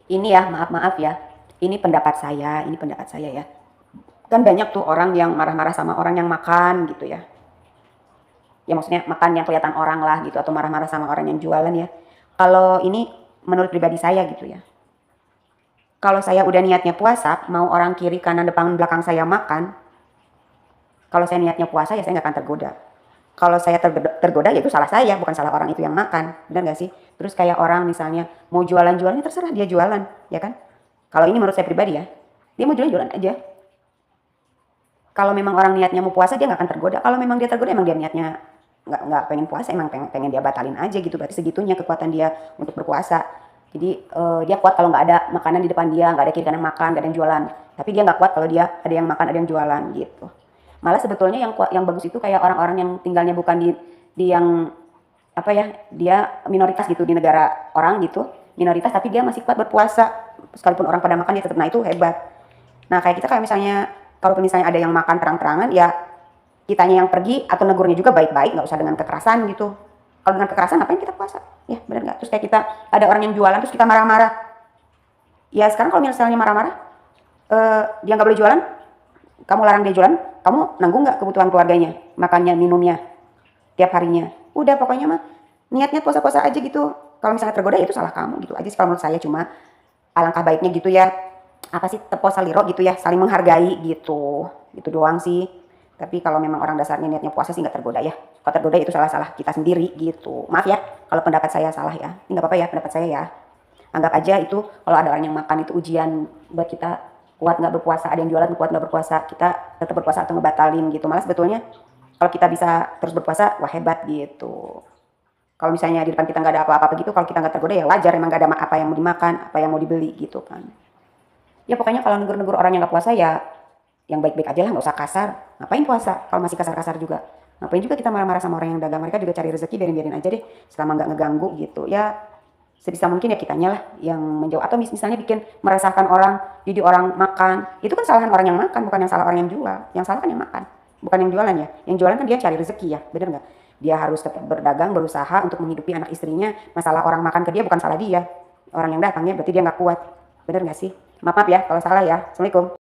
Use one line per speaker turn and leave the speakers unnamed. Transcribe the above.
Ini ya, maaf ya, ini pendapat saya ya. Kan banyak tuh orang yang marah-marah sama orang yang makan gitu ya. Ya maksudnya makan yang kelihatan orang lah gitu, atau marah-marah sama orang yang jualan ya. Kalau ini menurut pribadi saya gitu ya. Kalau saya udah niatnya puasa, mau orang kiri, kanan, depan, belakang saya makan, kalau saya niatnya puasa ya saya nggak akan tergoda. Kalau saya tergoda ya itu salah saya, bukan salah orang itu yang makan, benar nggak sih? Terus kayak orang misalnya mau jualan-jualannya terserah dia jualan, ya kan? Kalau ini menurut saya pribadi ya, dia mau jualan-jualan aja. Kalau memang orang niatnya mau puasa dia nggak akan tergoda. Kalau memang dia tergoda emang dia niatnya nggak pengen puasa, emang pengen dia batalin aja gitu. Berarti segitunya kekuatan dia untuk berpuasa. Jadi dia kuat kalau nggak ada makanan di depan dia, nggak ada kiri kanan makan, nggak ada yang jualan. Tapi dia nggak kuat kalau dia ada yang makan, ada yang jualan gitu. Malah sebetulnya yang bagus itu kayak orang-orang yang tinggalnya bukan di yang apa ya, dia minoritas gitu di negara orang gitu, minoritas tapi dia masih kuat berpuasa sekalipun orang pada makan dia tetap, nah itu hebat. Nah kayak kita kayak misalnya kalau misalnya ada yang makan terang-terangan ya kitanya yang pergi atau negurnya juga baik-baik, nggak usah dengan kekerasan gitu. Kalau dengan kekerasan ngapain kita puasa, ya benar nggak? Terus kayak kita ada orang yang jualan terus kita marah-marah, ya sekarang kalau misalnya marah-marah dia nggak boleh jualan, kamu larang dia jualan, kamu nanggung nggak kebutuhan keluarganya, makannya, minumnya, tiap harinya? Udah pokoknya mah niatnya puasa-puasa aja gitu. Kalau misalnya tergoda ya itu salah kamu gitu aja sih kalau menurut saya. Cuma alangkah baiknya gitu ya, apa sih, tepo saliro gitu ya, saling menghargai gitu. Itu doang sih. Tapi kalau memang orang dasarnya niatnya puasa sih nggak tergoda ya. Kalau tergoda itu salah-salah kita sendiri gitu. Maaf ya kalau pendapat saya salah ya. Ini nggak apa-apa ya pendapat saya ya. Anggap aja itu kalau ada orang yang makan itu ujian buat kita kuat nggak berpuasa. Ada yang jualan kuat nggak berpuasa, kita tetap berpuasa atau ngebatalin gitu. Malah sebetulnya kalau kita bisa terus berpuasa, wah hebat gitu. Kalau misalnya di depan kita nggak ada apa-apa gitu, kalau kita nggak tergoda ya wajar, emang nggak ada apa yang mau dimakan, apa yang mau dibeli gitu kan. Ya pokoknya kalau negur-negur orang yang nggak puasa ya yang baik-baik aja lah, nggak usah kasar. Ngapain puasa kalau masih kasar-kasar juga? Ngapain juga kita marah-marah sama orang yang dagang, mereka juga cari rezeki, biarin-biarin aja deh selama nggak ngeganggu gitu ya. Sebisa mungkin ya kitanya lah yang menjauh, atau misalnya bikin meresahkan orang jadi orang makan, itu kan kesalahan orang yang makan, bukan yang salah orang yang jual. Yang salah kan yang makan, bukan yang jualan ya. Yang jualan kan dia cari rezeki ya, bener nggak? Dia harus tetap berdagang, berusaha untuk menghidupi anak istrinya. Masalah orang makan ke dia bukan salah dia, orang yang datangnya berarti dia nggak kuat, bener nggak sih? Maaf ya kalau salah ya. Assalamualaikum.